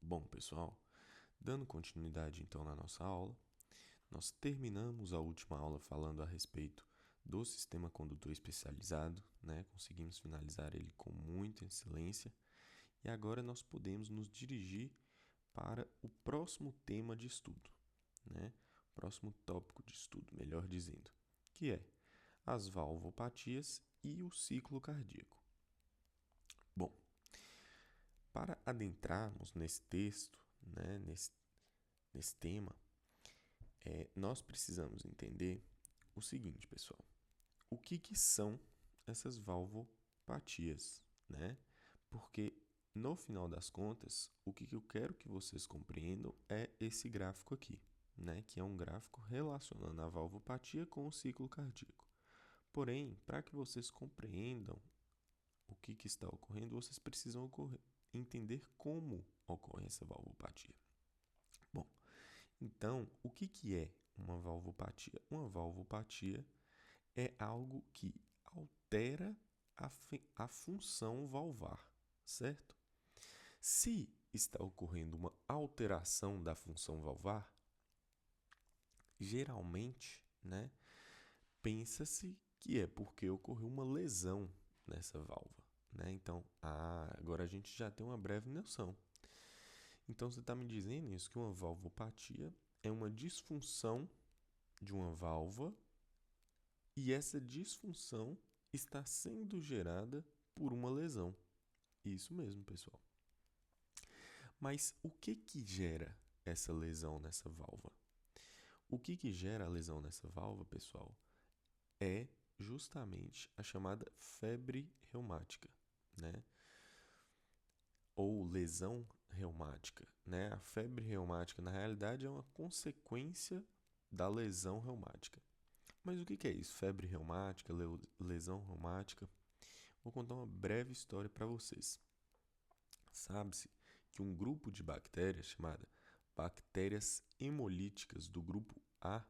Bom, pessoal, dando continuidade então na nossa aula, nós terminamos a última aula falando a respeito do sistema condutor especializado, né? Conseguimos finalizar ele com muita excelência e agora nós podemos nos dirigir para o próximo tema de estudo, né? O próximo tópico de estudo, melhor dizendo, que é as valvopatias e o ciclo cardíaco. Bom, para adentrarmos nesse texto, né, nesse tema, nós precisamos entender o seguinte, pessoal. O que são essas valvopatias, né? Porque, no final das contas, o que eu quero que vocês compreendam é esse gráfico aqui, né? Que é um gráfico relacionando a valvopatia com o ciclo cardíaco. Porém, para que vocês compreendam o que está ocorrendo, vocês precisam entender como ocorre essa valvopatia. Bom, então, o que é uma valvopatia? Uma valvopatia é algo que altera a função valvar, certo? Se está ocorrendo uma alteração da função valvar, geralmente, né, pensa-se que é porque ocorreu uma lesão nessa válvula, né? Então, agora a gente já tem uma breve noção. Então, você está me dizendo isso, que uma valvopatia é uma disfunção de uma válvula e essa disfunção está sendo gerada por uma lesão. Isso mesmo, pessoal. Mas o que gera essa lesão nessa válvula? O que gera a lesão nessa válvula, pessoal, é justamente a chamada febre reumática, né? Ou lesão reumática, né? A febre reumática, na realidade, é uma consequência da lesão reumática. Mas o que é isso? Febre reumática, lesão reumática? Vou contar uma breve história para vocês. Sabe-se que um grupo de bactérias chamada bactérias hemolíticas do grupo A,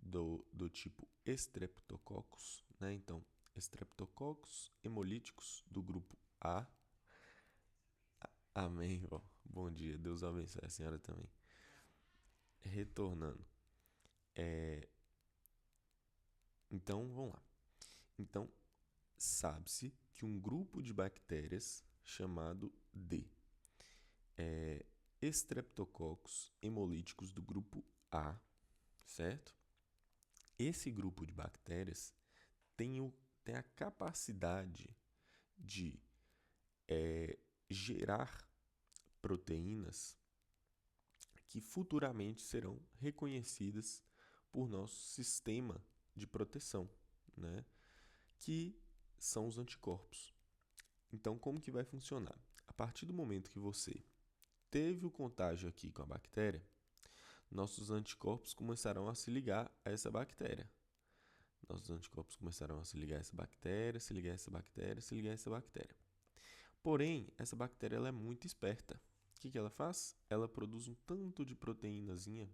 do tipo Streptococcus, né? Então, Streptococcus hemolíticos do grupo A. Amém, ó. Bom dia, Deus abençoe a senhora também. Retornando. Então, vamos lá. Então, sabe-se que um grupo de bactérias chamado D, Streptococcus hemolíticos do grupo A, certo? Esse grupo de bactérias tem a capacidade de gerar proteínas que futuramente serão reconhecidas por nosso sistema de proteção, né? Que são os anticorpos. Então, como que vai funcionar? A partir do momento que você teve o contágio aqui com a bactéria, nossos anticorpos começarão a se ligar a essa bactéria. Nossos anticorpos começarão a se ligar a essa bactéria, se ligar a essa bactéria, se ligar a essa bactéria. Porém, essa bactéria ela é muito esperta. O que ela faz? Ela produz um tanto de proteínazinha.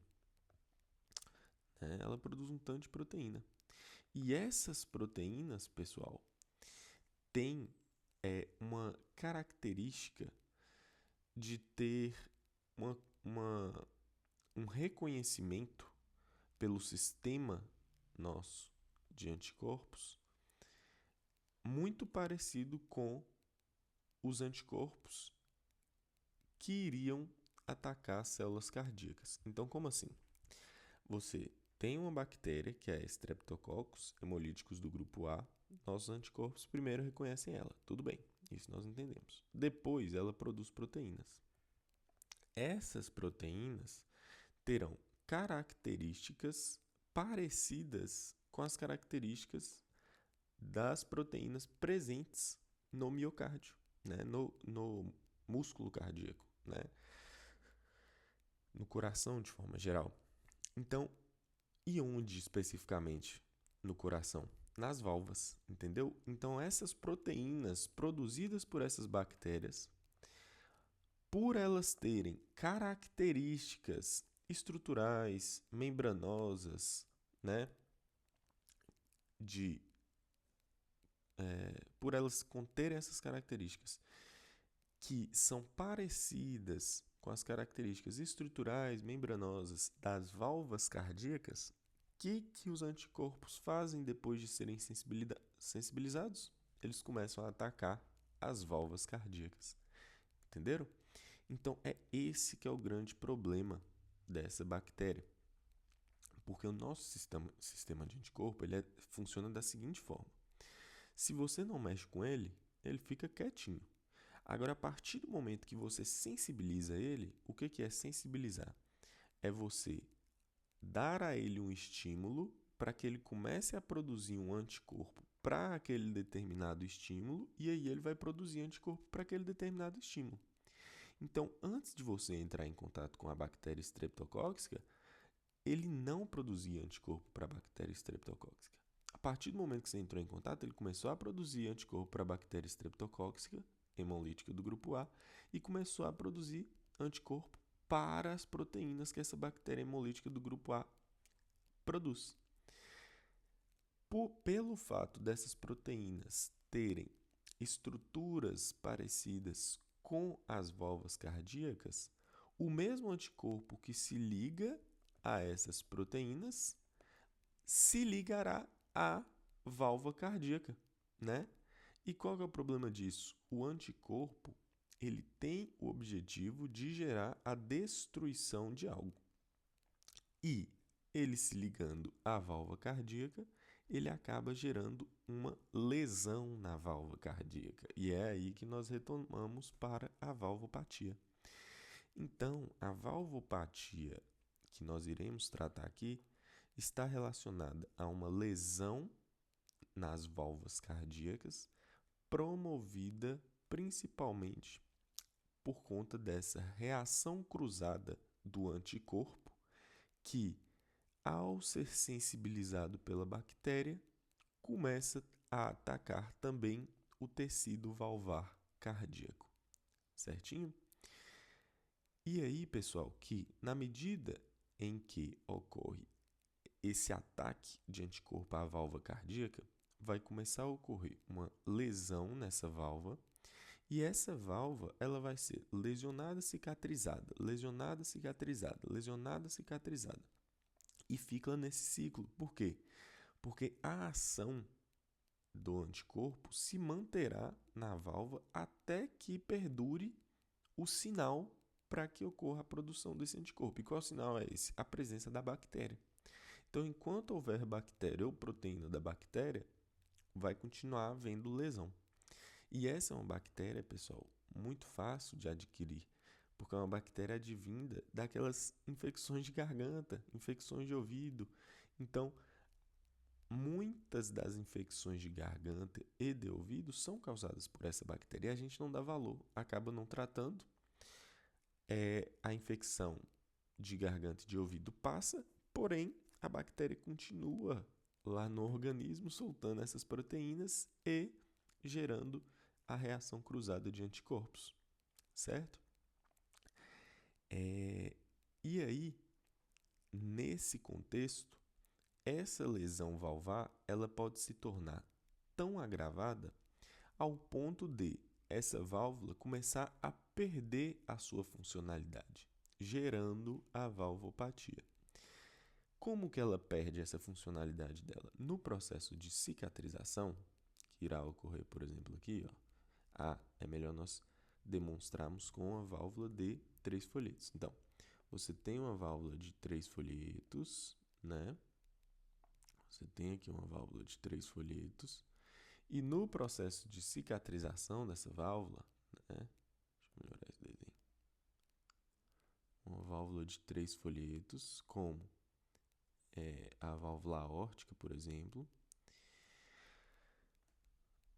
Né? Ela produz um tanto de proteína. E essas proteínas, pessoal, têm uma característica de ter um reconhecimento pelo sistema nosso de anticorpos muito parecido com os anticorpos que iriam atacar as células cardíacas. Então, como assim? Você tem uma bactéria que é Streptococcus hemolíticos do grupo A, nossos anticorpos primeiro reconhecem ela. Tudo bem, isso nós entendemos. Depois, ela produz proteínas. Essas proteínas terão características parecidas com as características das proteínas presentes no miocárdio, né? no músculo cardíaco, né? No coração de forma geral. Então, e onde especificamente no coração? Nas válvulas, entendeu? Então, essas proteínas produzidas por essas bactérias, por elas terem características estruturais, membranosas, né? Por elas conterem essas características que são parecidas com as características estruturais membranosas das válvulas cardíacas, que os anticorpos fazem depois de serem sensibilizados? Eles começam a atacar as válvulas cardíacas. Entenderam? Então, é esse que é o grande problema dessa bactéria. Porque o nosso sistema de anticorpo funciona da seguinte forma. Se você não mexe com ele, ele fica quietinho. Agora, a partir do momento que você sensibiliza ele, o que é sensibilizar? É você dar a ele um estímulo para que ele comece a produzir um anticorpo para aquele determinado estímulo e aí ele vai produzir anticorpo para aquele determinado estímulo. Então, antes de você entrar em contato com a bactéria streptocócica, ele não produzia anticorpo para a bactéria streptocócica. A partir do momento que você entrou em contato, ele começou a produzir anticorpo para a bactéria streptocócica, hemolítica do grupo A, e começou a produzir anticorpo para as proteínas que essa bactéria hemolítica do grupo A produz. Pelo fato dessas proteínas terem estruturas parecidas com as válvulas cardíacas, o mesmo anticorpo que se liga a essas proteínas se ligará à válvula cardíaca, né? E qual é o problema disso? O anticorpo, ele tem o objetivo de gerar a destruição de algo. E ele se ligando à válvula cardíaca, ele acaba gerando uma lesão na válvula cardíaca. E é aí que nós retomamos para a valvopatia. Então, a valvopatia que nós iremos tratar aqui está relacionada a uma lesão nas válvulas cardíacas, promovida principalmente por conta dessa reação cruzada do anticorpo, que, ao ser sensibilizado pela bactéria, começa a atacar também o tecido valvar cardíaco. Certinho? E aí, pessoal, que na medida em que ocorre esse ataque de anticorpo à válvula cardíaca, vai começar a ocorrer uma lesão nessa válvula, e essa válvula ela vai ser lesionada, cicatrizada, lesionada, cicatrizada, lesionada, cicatrizada. E fica nesse ciclo. Por quê? Porque a ação do anticorpo se manterá na válvula até que perdure o sinal para que ocorra a produção desse anticorpo. E qual sinal é esse? A presença da bactéria. Então, enquanto houver bactéria ou proteína da bactéria, vai continuar havendo lesão. E essa é uma bactéria, pessoal, muito fácil de adquirir, porque é uma bactéria advinda daquelas infecções de garganta, infecções de ouvido. Então, muitas das infecções de garganta e de ouvido são causadas por essa bactéria e a gente não dá valor, acaba não tratando. A infecção de garganta e de ouvido passa, porém a bactéria continua lá no organismo soltando essas proteínas e gerando a reação cruzada de anticorpos, certo? E aí, nesse contexto, essa lesão valvar ela pode se tornar tão agravada ao ponto de essa válvula começar a perder a sua funcionalidade, gerando a valvopatia. Como que ela perde essa funcionalidade dela? No processo de cicatrização, que irá ocorrer, por exemplo, aqui, é melhor nós demonstrarmos com a válvula de 3 folhetos. Então, você tem uma válvula de 3 folhetos, né? Você tem aqui uma válvula de 3 folhetos. E no processo de cicatrização dessa válvula, né? Deixa eu melhorar esse desenho. Uma válvula de 3 folhetos, como a válvula aórtica, por exemplo.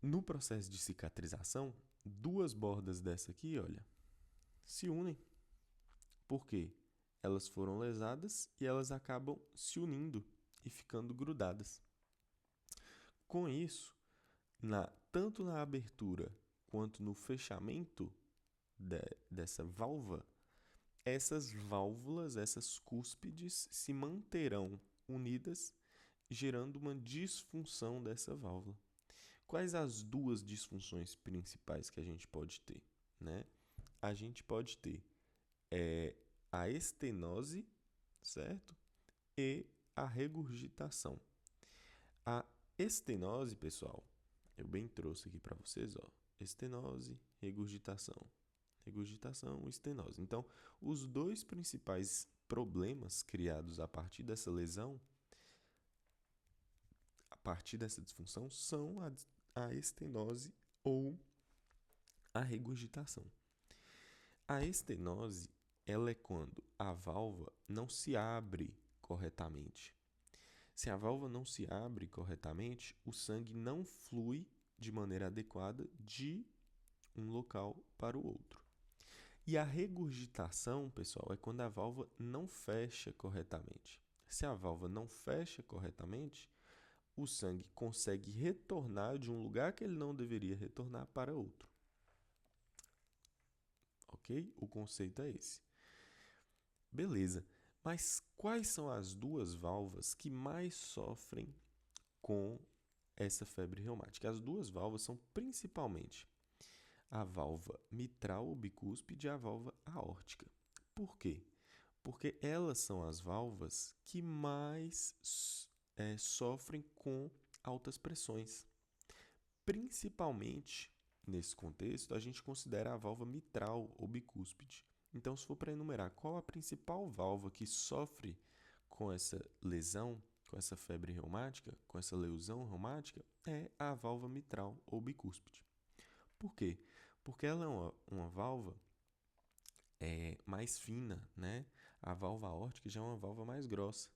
No processo de cicatrização, duas bordas dessa aqui, olha, se unem. Por quê? Elas foram lesadas e elas acabam se unindo e ficando grudadas. Com isso, tanto na abertura quanto no fechamento dessa válvula, essas válvulas, essas cúspides, se manterão unidas, gerando uma disfunção dessa válvula. Quais as duas disfunções principais que a gente pode ter? né, a gente pode ter a estenose, certo? E a regurgitação. A estenose, pessoal, eu bem trouxe aqui para vocês, ó, estenose, regurgitação. Regurgitação, estenose. Então, os dois principais problemas criados a partir dessa lesão, a partir dessa disfunção, são a estenose ou a regurgitação. A estenose, ela é quando a válvula não se abre corretamente. Se a válvula não se abre corretamente, o sangue não flui de maneira adequada de um local para o outro. E a regurgitação, pessoal, é quando a válvula não fecha corretamente. Se a válvula não fecha corretamente, o sangue consegue retornar de um lugar que ele não deveria retornar para outro. Ok? O conceito é esse. Beleza. Mas quais são as duas válvulas que mais sofrem com essa febre reumática? As duas válvulas são principalmente a válvula mitral ou bicúspide e a válvula aórtica. Por quê? Porque elas são as válvulas que mais sofrem com altas pressões. Principalmente, nesse contexto, a gente considera a válvula mitral ou bicúspide. Então, se for para enumerar qual a principal válvula que sofre com essa lesão, com essa febre reumática, com essa lesão reumática, é a válvula mitral ou bicúspide. Por quê? Porque ela é uma válvula mais fina, né? A válvula aórtica já é uma válvula mais grossa.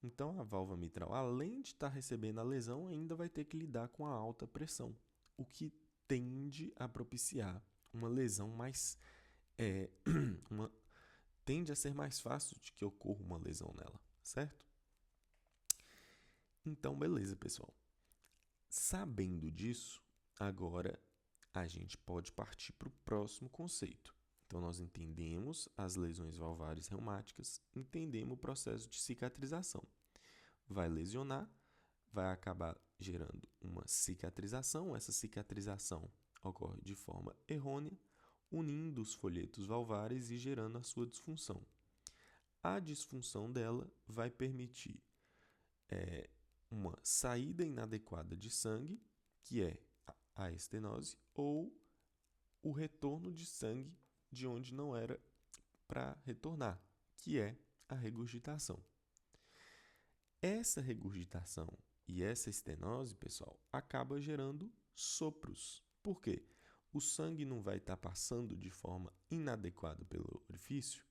Então, a válvula mitral, além de estar recebendo a lesão, ainda vai ter que lidar com a alta pressão, o que tende a propiciar uma lesão mais... tende a ser mais fácil de que ocorra uma lesão nela, certo? Então, beleza, pessoal. Sabendo disso, agora a gente pode partir para o próximo conceito. Então, nós entendemos as lesões valvares reumáticas, entendemos o processo de cicatrização. Vai lesionar, vai acabar gerando uma cicatrização. Essa cicatrização ocorre de forma errônea, unindo os folhetos valvares e gerando a sua disfunção. A disfunção dela vai permitir uma saída inadequada de sangue, que é a estenose, ou o retorno de sangue de onde não era para retornar, que é a regurgitação. Essa regurgitação e essa estenose, pessoal, acaba gerando sopros. Por quê? O sangue não vai estar passando de forma inadequada pelo orifício.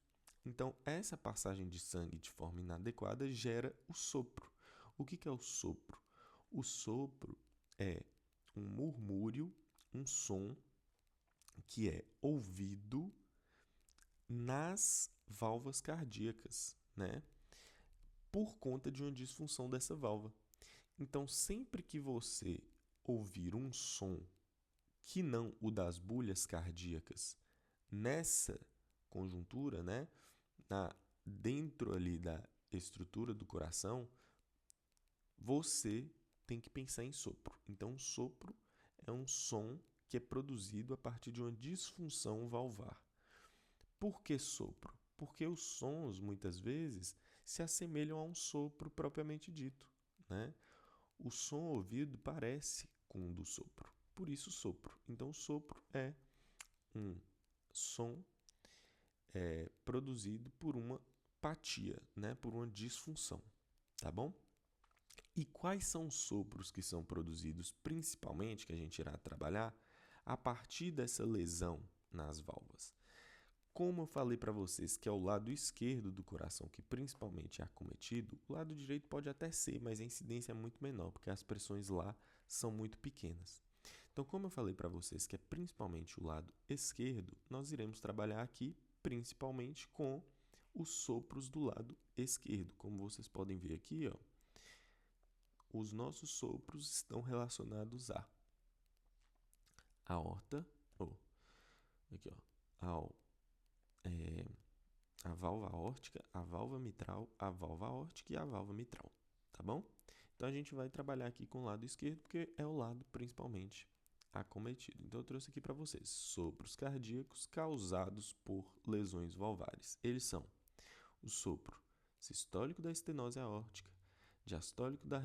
Então, essa passagem de sangue de forma inadequada gera o sopro. O que é o sopro? O sopro é um murmúrio, um som que é ouvido nas válvulas cardíacas, né? Por conta de uma disfunção dessa válvula. Então, sempre que você ouvir um som que não o das bolhas cardíacas nessa conjuntura, né? Dentro ali da estrutura do coração, você tem que pensar em sopro. Então, sopro é um som que é produzido a partir de uma disfunção valvar. Por que sopro? Porque os sons, muitas vezes, se assemelham a um sopro propriamente dito, né? O som ouvido parece com o do sopro, por isso sopro. Então, sopro é um som produzido por uma apatia, né? Por uma disfunção, tá bom? E quais são os sopros que são produzidos principalmente, que a gente irá trabalhar, a partir dessa lesão nas válvulas? Como eu falei para vocês que é o lado esquerdo do coração que principalmente é acometido, o lado direito pode até ser, mas a incidência é muito menor, porque as pressões lá são muito pequenas. Então, como eu falei para vocês que é principalmente o lado esquerdo, nós iremos trabalhar aqui principalmente com os sopros do lado esquerdo. Como vocês podem ver aqui, ó, os nossos sopros estão relacionados à aorta, aqui, ó, a válvula aórtica, a válvula mitral, a válvula aórtica e a válvula mitral, tá bom? Então, a gente vai trabalhar aqui com o lado esquerdo, porque é o lado, principalmente, acometido. Então, eu trouxe aqui para vocês sopros cardíacos causados por lesões valvares. Eles são o sopro sistólico da estenose aórtica, diastólico da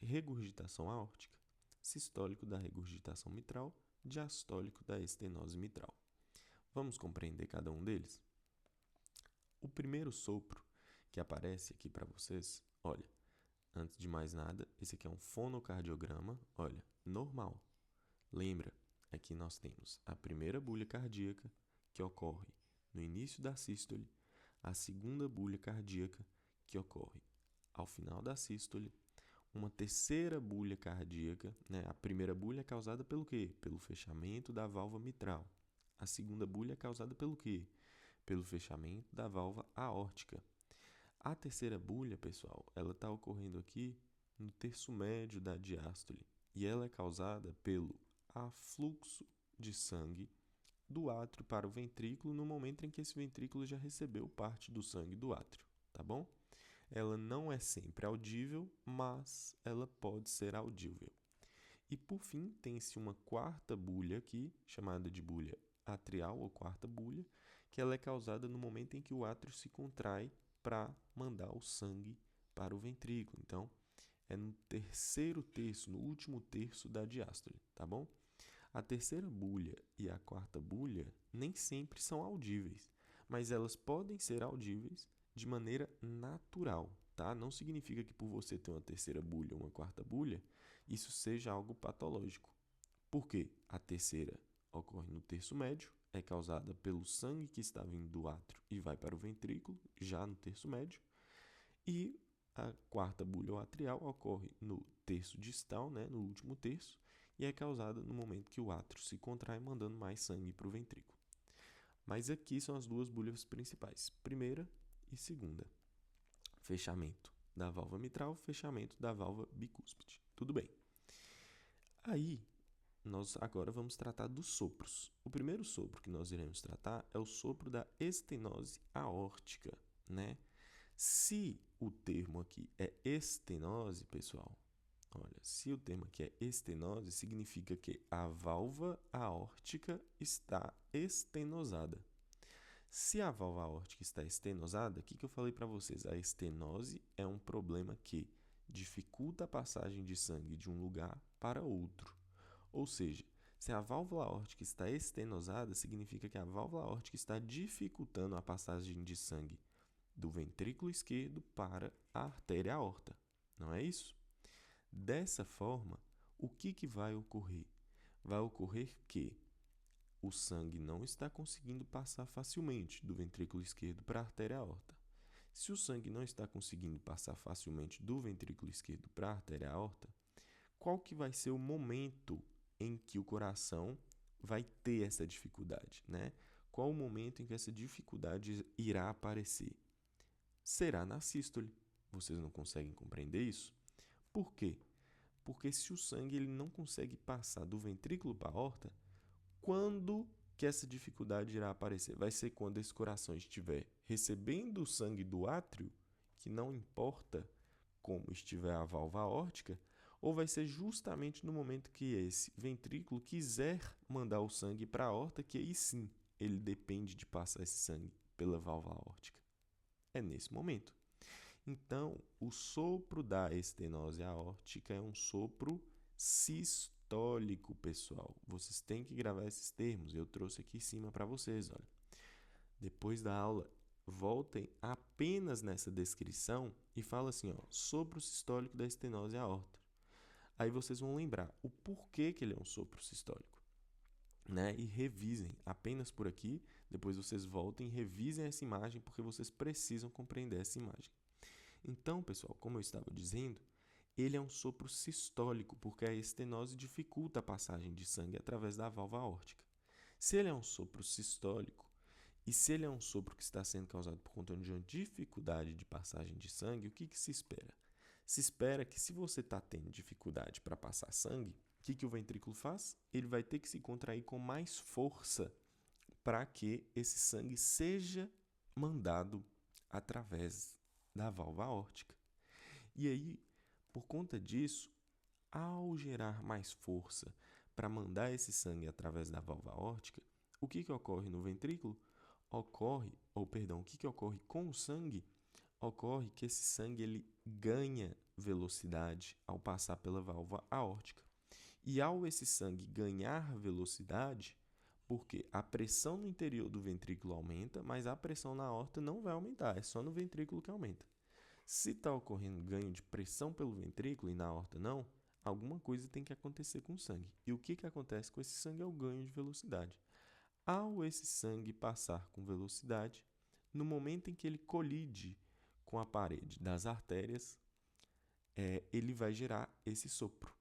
regurgitação aórtica, sistólico da regurgitação mitral, diastólico da estenose mitral. Vamos compreender cada um deles? O primeiro sopro que aparece aqui para vocês, olha, antes de mais nada, esse aqui é um fonocardiograma, olha, normal. Lembra, aqui nós temos a primeira bulha cardíaca, que ocorre no início da sístole, a segunda bulha cardíaca, que ocorre ao final da sístole, uma terceira bulha cardíaca, né? A primeira bulha é causada pelo quê? Pelo fechamento da válvula mitral. A segunda bulha é causada pelo quê? Pelo fechamento da válvula aórtica. A terceira bulha, pessoal, ela está ocorrendo aqui no terço médio da diástole e ela é causada pelo afluxo de sangue do átrio para o ventrículo no momento em que esse ventrículo já recebeu parte do sangue do átrio, tá bom? Ela não é sempre audível, mas ela pode ser audível. E por fim, tem-se uma quarta bulha aqui, chamada de bulha atrial ou quarta bulha, que ela é causada no momento em que o átrio se contrai para mandar o sangue para o ventrículo. Então, é no terceiro terço, no último terço da diástole, tá bom? A terceira bulha e a quarta bulha nem sempre são audíveis, mas elas podem ser audíveis de maneira natural, tá? Não significa que por você ter uma terceira bulha ou uma quarta bulha, isso seja algo patológico. Por quê? A terceira ocorre no terço médio, é causada pelo sangue que está vindo do átrio e vai para o ventrículo, já no terço médio, e a quarta bulha ou atrial ocorre no terço distal, né, no último terço, e é causada no momento que o átrio se contrai, mandando mais sangue para o ventrículo. Mas aqui são as duas bulhas principais, primeira e segunda. Fechamento da válvula mitral, fechamento da válvula bicúspide. Tudo bem. Aí, nós agora vamos tratar dos sopros. O primeiro sopro que nós iremos tratar é o sopro da estenose aórtica, né? Se o termo aqui é estenose, pessoal, olha, se o termo aqui é estenose, significa que a válvula aórtica está estenosada. Se a válvula aórtica está estenosada, o que eu falei para vocês? A estenose é um problema que dificulta a passagem de sangue de um lugar para outro. Ou seja, se a válvula aórtica está estenosada, significa que a válvula aórtica está dificultando a passagem de sangue do ventrículo esquerdo para a artéria aorta. Não é isso? Dessa forma, o que vai ocorrer? Vai ocorrer que o sangue não está conseguindo passar facilmente do ventrículo esquerdo para a artéria aorta. Se o sangue não está conseguindo passar facilmente do ventrículo esquerdo para a artéria aorta, qual que vai ser o momento em que o coração vai ter essa dificuldade, né? Qual o momento em que essa dificuldade irá aparecer? Será na sístole. Vocês não conseguem compreender isso? Por quê? Porque se o sangue ele não consegue passar do ventrículo para a aorta, quando que essa dificuldade irá aparecer? Vai ser quando esse coração estiver recebendo o sangue do átrio, que não importa como estiver a válvula aórtica, ou vai ser justamente no momento que esse ventrículo quiser mandar o sangue para a aorta, que aí sim ele depende de passar esse sangue pela válvula aórtica. É nesse momento. Então, o sopro da estenose aórtica é um sopro sistólico, pessoal. Vocês têm que gravar esses termos. Eu trouxe aqui em cima para vocês, olha. Depois da aula, voltem apenas nessa descrição e fala assim, ó, sopro sistólico da estenose aórtica. Aí vocês vão lembrar o porquê que ele é um sopro sistólico, né? E revisem apenas por aqui. Depois vocês voltem e revisem essa imagem porque vocês precisam compreender essa imagem. Então, pessoal, como eu estava dizendo, ele é um sopro sistólico, porque a estenose dificulta a passagem de sangue através da válvula aórtica. Se ele é um sopro sistólico, e se ele é um sopro que está sendo causado por conta de uma dificuldade de passagem de sangue, o que se espera? Se espera que se você está tendo dificuldade para passar sangue, o que o ventrículo faz? Ele vai ter que se contrair com mais força para que esse sangue seja mandado através da válvula aórtica. E aí, por conta disso, ao gerar mais força para mandar esse sangue através da válvula aórtica, o que ocorre no ventrículo? O que ocorre com o sangue? Ocorre que esse sangue ele ganha velocidade ao passar pela válvula aórtica. E ao esse sangue ganhar velocidade, porque a pressão no interior do ventrículo aumenta, mas a pressão na aorta não vai aumentar, é só no ventrículo que aumenta. Se está ocorrendo ganho de pressão pelo ventrículo e na aorta não, alguma coisa tem que acontecer com o sangue. E o que acontece com esse sangue é o ganho de velocidade. Ao esse sangue passar com velocidade, no momento em que ele colide com a parede das artérias, ele vai gerar esse sopro,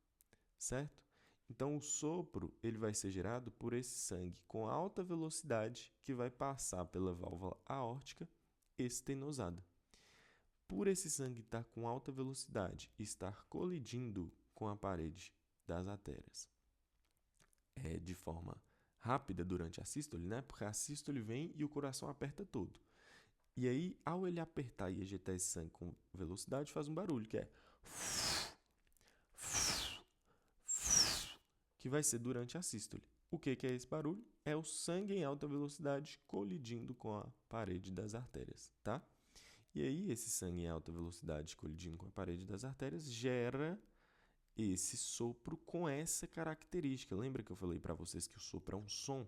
certo? Então, o sopro ele vai ser gerado por esse sangue com alta velocidade que vai passar pela válvula aórtica estenosada. Por esse sangue estar com alta velocidade e estar colidindo com a parede das artérias de forma rápida durante a sístole, né? Porque a sístole vem e o coração aperta todo. E aí, ao ele apertar e ejetar esse sangue com velocidade, faz um barulho, que vai ser durante a sístole. O que é esse barulho? É o sangue em alta velocidade colidindo com a parede das artérias, tá? E aí, esse sangue em alta velocidade colidindo com a parede das artérias gera esse sopro com essa característica. Lembra que eu falei para vocês que o sopro é um som?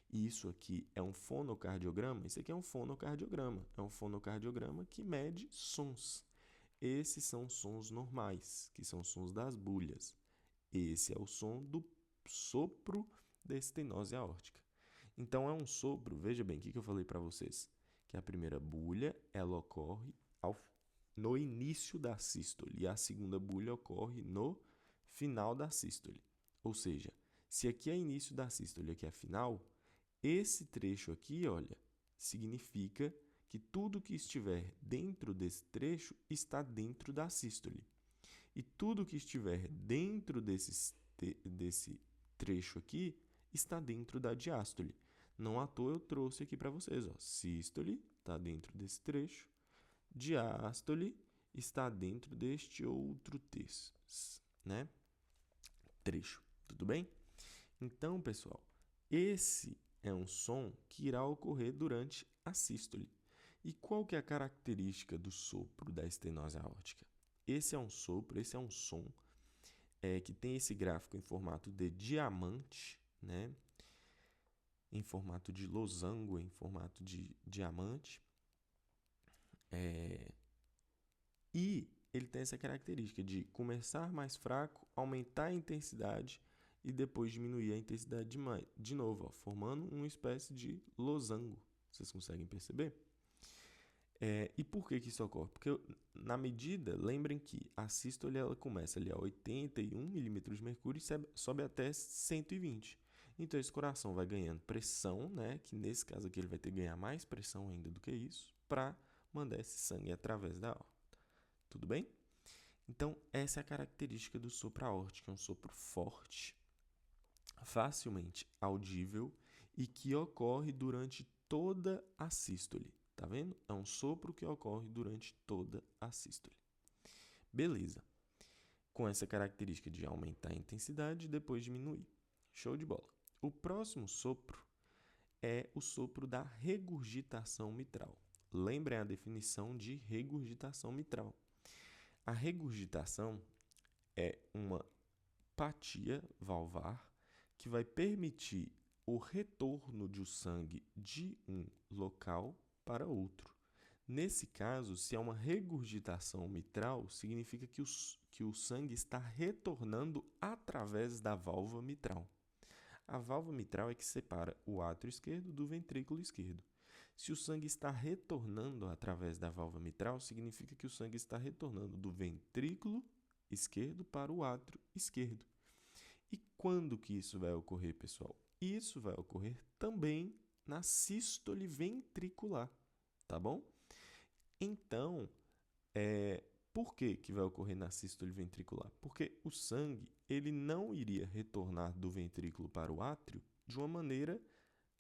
E isso aqui é um fonocardiograma? Isso aqui é um fonocardiograma. É um fonocardiograma que mede sons. Esses são sons normais, que são sons das bulhas. Esse é o som do sopro da estenose aórtica. Então, é um sopro, veja bem, o que eu falei para vocês? Que a primeira bulha, ela ocorre no início da sístole e a segunda bulha ocorre no final da sístole. Ou seja, se aqui é início da sístole e aqui é final, esse trecho aqui, olha, significa que tudo que estiver dentro desse trecho está dentro da sístole. E tudo que estiver dentro desse trecho aqui está dentro da diástole. Não à toa eu trouxe aqui para vocês, ó, sístole está dentro desse trecho, diástole está dentro deste outro trecho, né? Tudo bem? Então, pessoal, esse é um som que irá ocorrer durante a sístole. E qual que é a característica do sopro da estenose aórtica? Esse é um sopro, esse é um som que tem esse gráfico em formato de diamante, né? Em formato de losango, em formato de diamante. E ele tem essa característica de começar mais fraco, aumentar a intensidade e depois diminuir a intensidade de novo, ó, formando uma espécie de losango. Vocês conseguem perceber? E por que isso ocorre? Porque na medida, lembrem que a sístole ela começa ali a 81 milímetros de mercúrio e sobe até 120. Então, esse coração vai ganhando pressão, né? Que nesse caso aqui ele vai ter que ganhar mais pressão ainda do que isso, para mandar esse sangue através da aorta. Tudo bem? Então, essa é a característica do sopro aórtico, é um sopro forte, facilmente audível e que ocorre durante toda a sístole. Tá vendo? É um sopro que ocorre durante toda a sístole. Beleza. Com essa característica de aumentar a intensidade e depois diminuir. Show de bola. O próximo sopro é o sopro da regurgitação mitral. Lembrem a definição de regurgitação mitral. A regurgitação é uma apatia valvar que vai permitir o retorno de sangue de um local para outro. Nesse caso, se é uma regurgitação mitral, significa que o sangue está retornando através da válvula mitral. A válvula mitral é que separa o átrio esquerdo do ventrículo esquerdo. Se o sangue está retornando através da válvula mitral, significa que o sangue está retornando do ventrículo esquerdo para o átrio esquerdo. E quando que isso vai ocorrer, pessoal? Isso vai ocorrer também na sístole ventricular, tá bom? Então, por que vai ocorrer na sístole ventricular? Porque o sangue ele não iria retornar do ventrículo para o átrio de uma maneira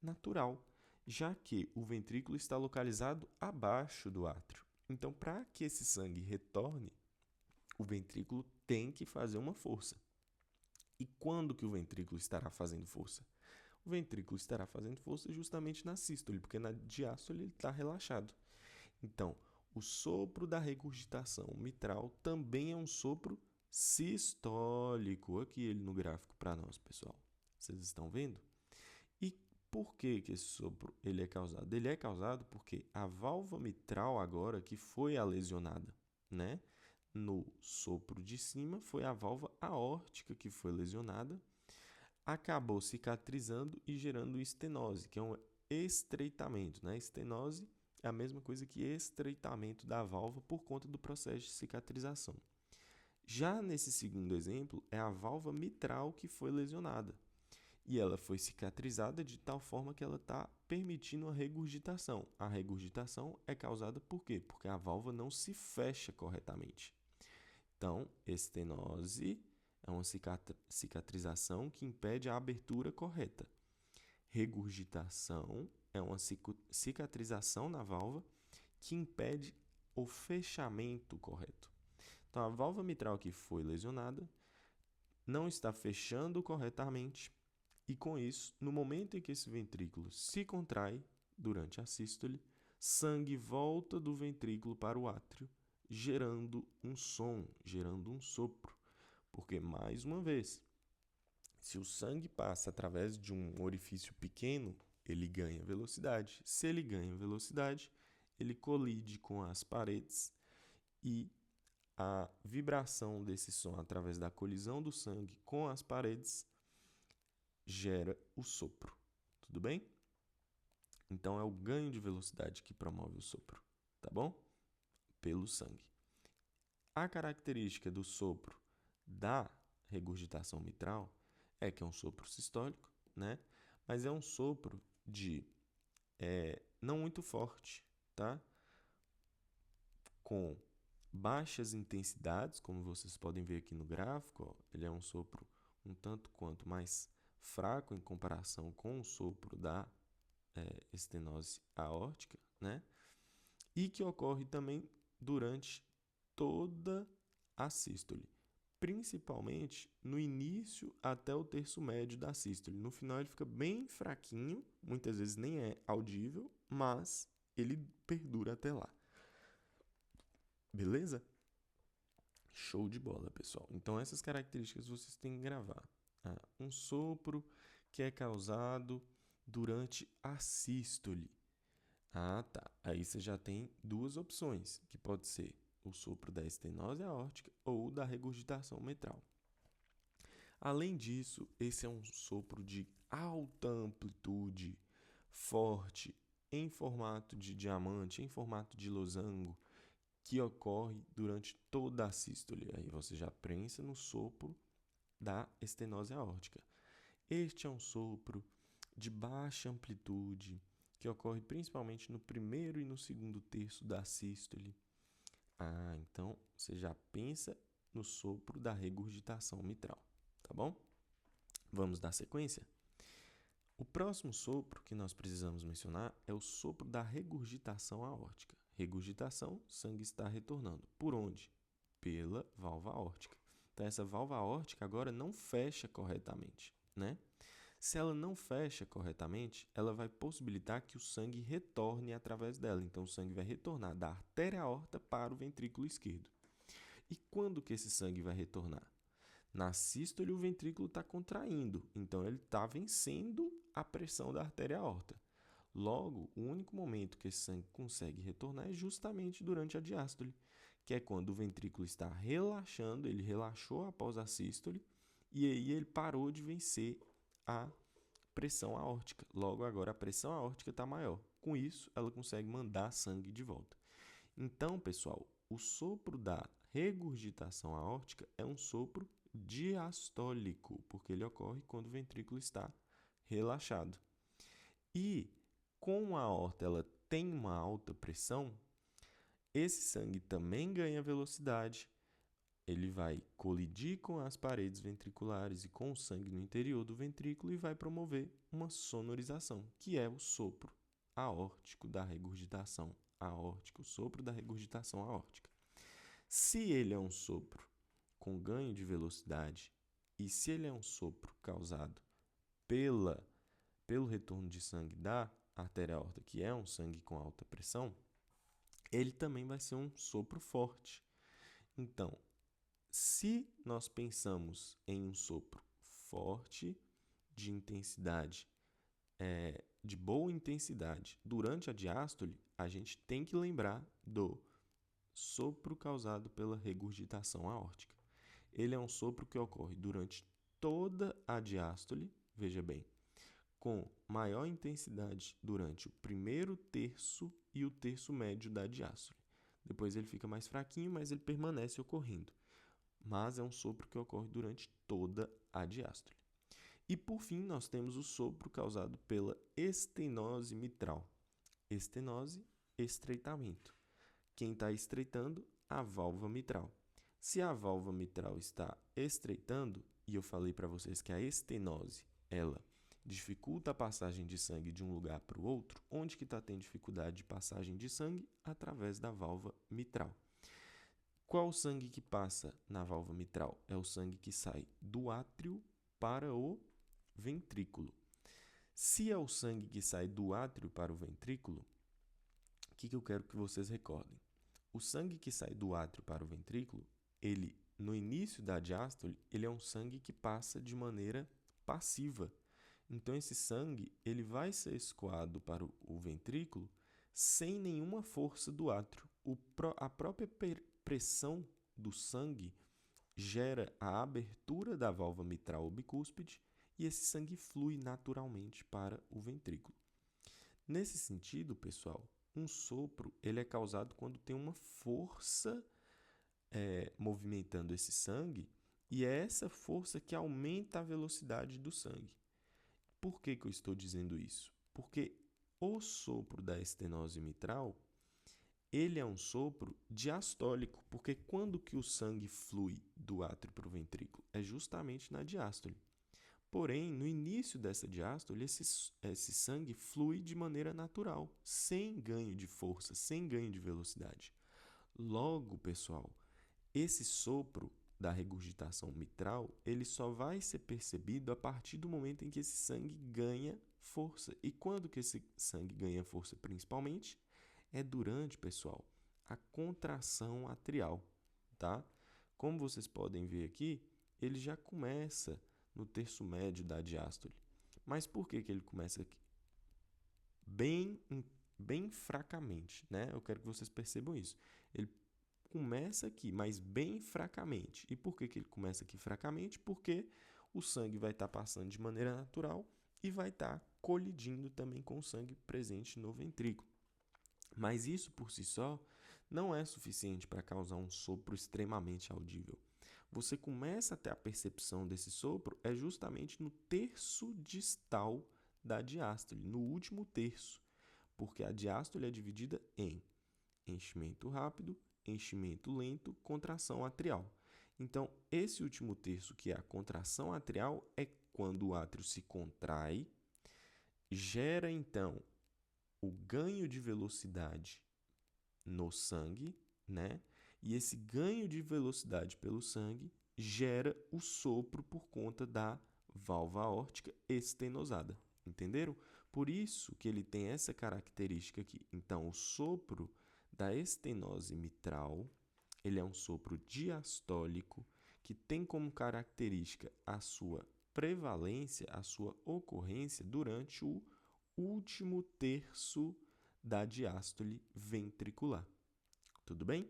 natural, já que o ventrículo está localizado abaixo do átrio. Então, para que esse sangue retorne, o ventrículo tem que fazer uma força. E quando que o ventrículo estará fazendo força? O ventrículo estará fazendo força justamente na sístole, porque na diástole ele está relaxado. Então, o sopro da regurgitação mitral também é um sopro sistólico. Aqui ele no gráfico para nós, pessoal. Vocês estão vendo? E por que esse sopro ele é causado? Ele é causado porque a válvula mitral agora que foi a lesionada, né? No sopro de cima foi a válvula aórtica que foi lesionada, acabou cicatrizando e gerando estenose, que é um estreitamento, né? Estenose é a mesma coisa que estreitamento da válvula por conta do processo de cicatrização. Já nesse segundo exemplo, é a válvula mitral que foi lesionada. E ela foi cicatrizada de tal forma que ela está permitindo a regurgitação. A regurgitação é causada por quê? Porque a válvula não se fecha corretamente. Então, estenose é uma cicatrização que impede a abertura correta. Regurgitação é uma cicatrização na válvula que impede o fechamento correto. Então, a válvula mitral que foi lesionada não está fechando corretamente e, com isso, no momento em que esse ventrículo se contrai durante a sístole, sangue volta do ventrículo para o átrio, gerando um som, gerando um sopro. Porque, mais uma vez, se o sangue passa através de um orifício pequeno, ele ganha velocidade. Se ele ganha velocidade, ele colide com as paredes e a vibração desse som através da colisão do sangue com as paredes gera o sopro. Tudo bem? Então é o ganho de velocidade que promove o sopro, tá bom? Pelo sangue. A característica do sopro da regurgitação mitral é que é um sopro sistólico, né? Mas é um sopro de não muito forte, tá? Com baixas intensidades, como vocês podem ver aqui no gráfico, ó, ele é um sopro um tanto quanto mais fraco em comparação com o sopro da estenose aórtica, né? E que ocorre também durante toda a sístole, principalmente no início até o terço médio da sístole. No final ele fica bem fraquinho, muitas vezes nem é audível, mas ele perdura até lá. Beleza? Show de bola, pessoal. Então essas características vocês têm que gravar. Um sopro que é causado durante a sístole. Ah, tá. Aí você já tem duas opções, que pode ser o sopro da estenose aórtica ou da regurgitação mitral. Além disso, esse é um sopro de alta amplitude, forte, em formato de diamante, em formato de losango, que ocorre durante toda a sístole. Aí você já pensa no sopro da estenose aórtica. Este é um sopro de baixa amplitude, que ocorre principalmente no primeiro e no segundo terço da sístole. Então você já pensa no sopro da regurgitação mitral, tá bom? Vamos dar sequência? O próximo sopro que nós precisamos mencionar é o sopro da regurgitação aórtica. Regurgitação, sangue está retornando. Por onde? Pela válvula aórtica. Então essa válvula aórtica agora não fecha corretamente, né? Se ela não fecha corretamente, ela vai possibilitar que o sangue retorne através dela. Então, o sangue vai retornar da artéria aorta para o ventrículo esquerdo. E quando que esse sangue vai retornar? Na sístole, o ventrículo está contraindo. Então, ele está vencendo a pressão da artéria aorta. Logo, o único momento que esse sangue consegue retornar é justamente durante a diástole, que é quando o ventrículo está relaxando, ele relaxou após a sístole, e aí ele parou de vencer a pressão aórtica. Logo, agora a pressão aórtica está maior. Com isso, ela consegue mandar sangue de volta. Então, pessoal, o sopro da regurgitação aórtica é um sopro diastólico, porque ele ocorre quando o ventrículo está relaxado. E como a aorta ela tem uma alta pressão, esse sangue também ganha velocidade. Ele vai colidir com as paredes ventriculares e com o sangue no interior do ventrículo e vai promover uma sonorização, que é o sopro aórtico da regurgitação aórtica, o sopro da regurgitação aórtica. Se ele é um sopro com ganho de velocidade E se ele é um sopro causado pelo retorno de sangue da artéria aorta, que é um sangue com alta pressão, ele também vai ser um sopro forte. Então, se nós pensamos em um sopro forte, de intensidade, de boa intensidade, durante a diástole, a gente tem que lembrar do sopro causado pela regurgitação aórtica. Ele é um sopro que ocorre durante toda a diástole, veja bem, com maior intensidade durante o primeiro terço e o terço médio da diástole. Depois ele fica mais fraquinho, mas ele permanece ocorrendo. Mas é um sopro que ocorre durante toda a diástole. E por fim, nós temos o sopro causado pela estenose mitral. Estenose, estreitamento. Quem está estreitando? A válvula mitral. Se a válvula mitral está estreitando, e eu falei para vocês que a estenose, ela dificulta a passagem de sangue de um lugar para o outro, onde que está tendo dificuldade de passagem de sangue? Através da válvula mitral. Qual o sangue que passa na válvula mitral? É o sangue que sai do átrio para o ventrículo. Se é o sangue que sai do átrio para o ventrículo, o que eu quero que vocês recordem? O sangue que sai do átrio para o ventrículo, ele, no início da diástole, ele é um sangue que passa de maneira passiva. Então, esse sangue ele vai ser escoado para o ventrículo sem nenhuma força do átrio. A própria pressão do sangue gera a abertura da válvula mitral ou bicúspide e esse sangue flui naturalmente para o ventrículo. Nesse sentido, pessoal, um sopro ele é causado quando tem uma força movimentando esse sangue e é essa força que aumenta a velocidade do sangue. Por que eu estou dizendo isso? Porque o sopro da estenose mitral, ele é um sopro diastólico, porque quando que o sangue flui do átrio para o ventrículo? É justamente na diástole. Porém, no início dessa diástole, esse sangue flui de maneira natural, sem ganho de força, sem ganho de velocidade. Logo, pessoal, esse sopro da regurgitação mitral, ele só vai ser percebido a partir do momento em que esse sangue ganha força. E quando que esse sangue ganha força, principalmente? É durante, pessoal, a contração atrial, tá? Como vocês podem ver aqui, ele já começa no terço médio da diástole. Mas por que ele começa aqui? Bem fracamente, né? Eu quero que vocês percebam isso. Ele começa aqui, mas bem fracamente. E por que ele começa aqui fracamente? Porque o sangue vai estar passando de maneira natural e vai estar colidindo também com o sangue presente no ventrículo. Mas isso por si só não é suficiente para causar um sopro extremamente audível. Você começa a ter a percepção desse sopro justamente no terço distal da diástole, no último terço, porque a diástole é dividida em enchimento rápido, enchimento lento, contração atrial. Então, esse último terço, que é a contração atrial, é quando o átrio se contrai, gera então o ganho de velocidade no sangue, né? E esse ganho de velocidade pelo sangue gera o sopro por conta da válvula aórtica estenosada. Entenderam? Por isso que ele tem essa característica aqui. Então, o sopro da estenose mitral, ele é um sopro diastólico que tem como característica a sua prevalência, a sua ocorrência durante o último terço da diástole ventricular. Tudo bem?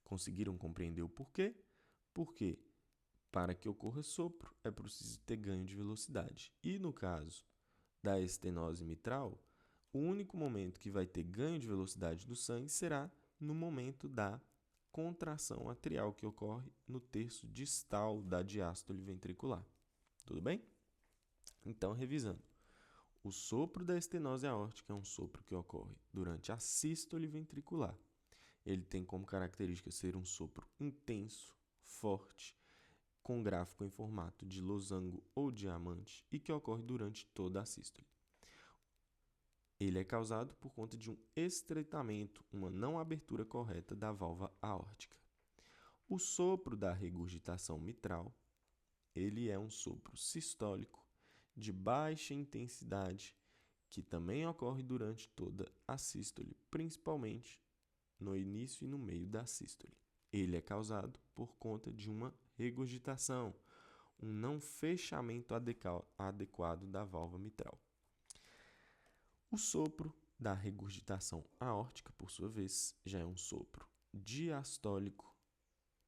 Conseguiram compreender o porquê? Porque para que ocorra sopro é preciso ter ganho de velocidade. E no caso da estenose mitral, o único momento que vai ter ganho de velocidade do sangue será no momento da contração atrial, que ocorre no terço distal da diástole ventricular. Tudo bem? Então, revisando. O sopro da estenose aórtica é um sopro que ocorre durante a sístole ventricular. Ele tem como característica ser um sopro intenso, forte, com gráfico em formato de losango ou diamante e que ocorre durante toda a sístole. Ele é causado por conta de um estreitamento, uma não abertura correta da válvula aórtica. O sopro da regurgitação mitral ele é um sopro sistólico de baixa intensidade, que também ocorre durante toda a sístole, principalmente no início e no meio da sístole. Ele é causado por conta de uma regurgitação, um não fechamento adequado da válvula mitral. O sopro da regurgitação aórtica, por sua vez, já é um sopro diastólico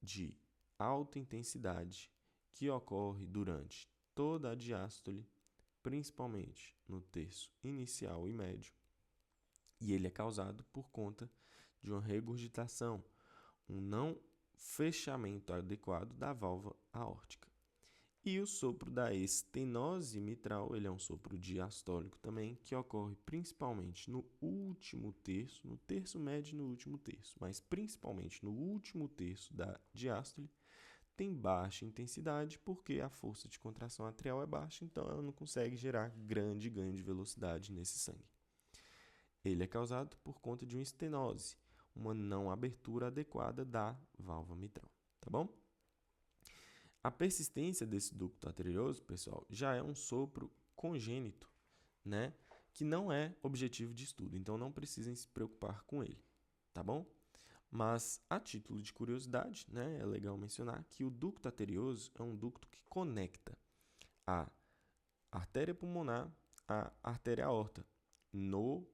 de alta intensidade que ocorre durante toda a diástole, principalmente no terço inicial e médio, e ele é causado por conta de uma regurgitação, um não fechamento adequado da válvula aórtica. E o sopro da estenose mitral, ele é um sopro diastólico também, que ocorre principalmente no último terço, no terço médio e no último terço, mas principalmente no último terço da diástole, tem baixa intensidade porque a força de contração atrial é baixa, então ela não consegue gerar grande ganho de velocidade nesse sangue. Ele é causado por conta de uma estenose, uma não abertura adequada da válvula mitral, tá bom? A persistência desse ducto arterioso, pessoal, já é um sopro congênito, né? Que não é objetivo de estudo, então não precisem se preocupar com ele, tá bom? Mas, a título de curiosidade, né, é legal mencionar que o ducto arterioso é um ducto que conecta a artéria pulmonar à artéria aorta no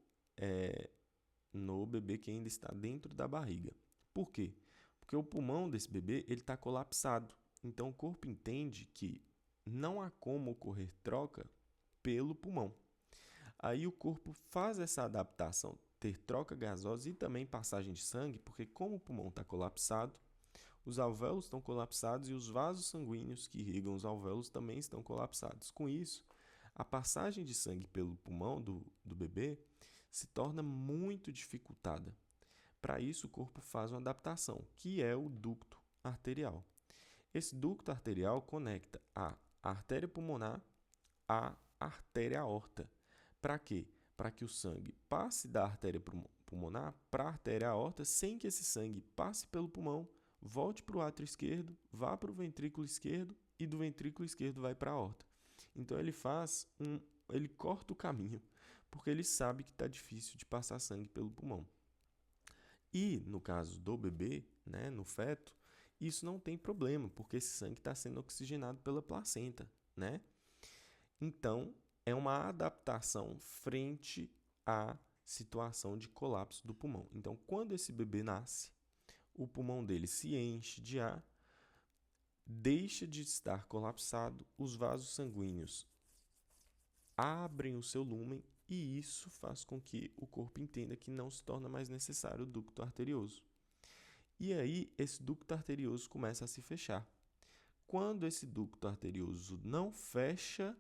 bebê que ainda está dentro da barriga. Por quê? Porque o pulmão desse bebê está colapsado. Então, o corpo entende que não há como ocorrer troca pelo pulmão. Aí o corpo faz essa adaptação, ter troca gasosa e também passagem de sangue, porque como o pulmão está colapsado, os alvéolos estão colapsados e os vasos sanguíneos que irrigam os alvéolos também estão colapsados. Com isso, a passagem de sangue pelo pulmão do bebê se torna muito dificultada. Para isso, o corpo faz uma adaptação, que é o ducto arterial. Esse ducto arterial conecta a artéria pulmonar à artéria aorta. Para quê? Para que o sangue passe da artéria pulmonar para a artéria aorta sem que esse sangue passe pelo pulmão, volte para o átrio esquerdo, vá para o ventrículo esquerdo e do ventrículo esquerdo vai para a aorta. Então ele corta o caminho, porque ele sabe que está difícil de passar sangue pelo pulmão. E no caso do bebê, né, no feto, isso não tem problema, porque esse sangue está sendo oxigenado pela placenta, né? Então, é uma adaptação frente à situação de colapso do pulmão. Então, quando esse bebê nasce, o pulmão dele se enche de ar, deixa de estar colapsado, os vasos sanguíneos abrem o seu lúmen e isso faz com que o corpo entenda que não se torna mais necessário o ducto arterioso. E aí, esse ducto arterioso começa a se fechar. Quando esse ducto arterioso não fecha,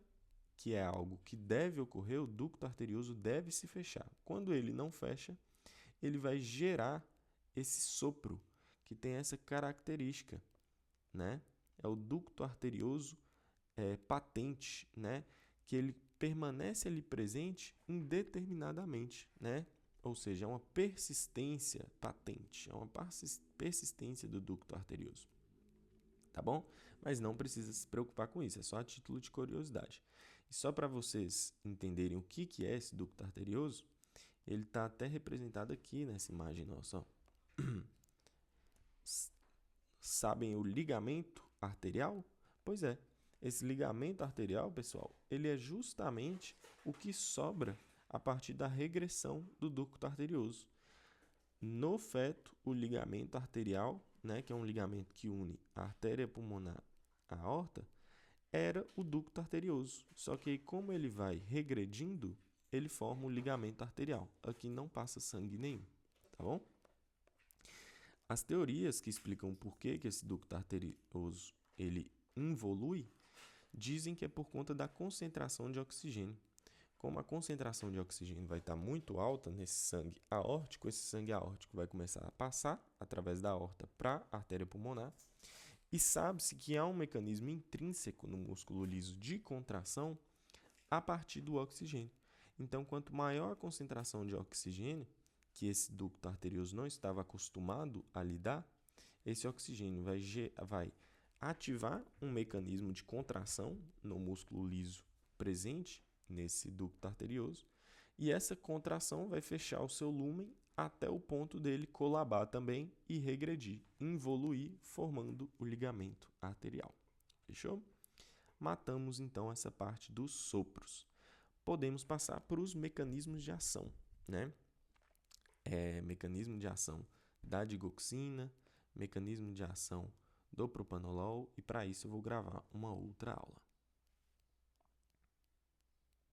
que é algo que deve ocorrer, o ducto arterioso deve se fechar. Quando ele não fecha, ele vai gerar esse sopro, que tem essa característica, né? É o ducto arterioso patente, né? Que ele permanece ali presente indeterminadamente, né? Ou seja, é uma persistência patente, é uma persistência do ducto arterioso. Tá bom? Mas não precisa se preocupar com isso, é só a título de curiosidade. E só para vocês entenderem o que é esse ducto arterioso, ele está até representado aqui nessa imagem nossa. Ó. Sabem o ligamento arterial? Pois é, esse ligamento arterial, pessoal, ele é justamente o que sobra a partir da regressão do ducto arterioso. No feto, o ligamento arterial, né, que é um ligamento que une a artéria pulmonar à aorta, era o ducto arterioso. Só que como ele vai regredindo, ele forma o ligamento arterial. Aqui não passa sangue nenhum, tá bom? As teorias que explicam por que esse ducto arterioso ele involui, dizem que é por conta da concentração de oxigênio. Como a concentração de oxigênio vai estar muito alta nesse sangue aórtico, esse sangue aórtico vai começar a passar através da aorta para a artéria pulmonar. E sabe-se que há um mecanismo intrínseco no músculo liso de contração a partir do oxigênio. Então, quanto maior a concentração de oxigênio, que esse ducto arterioso não estava acostumado a lidar, esse oxigênio vai ativar um mecanismo de contração no músculo liso presente nesse ducto arterioso, e essa contração vai fechar o seu lúmen até o ponto dele colabar também e regredir, involuir, formando o ligamento arterial. Fechou? Matamos então essa parte dos sopros. Podemos passar para os mecanismos de ação, né? Mecanismo de ação da digoxina, mecanismo de ação do propanolol, e para isso eu vou gravar uma outra aula.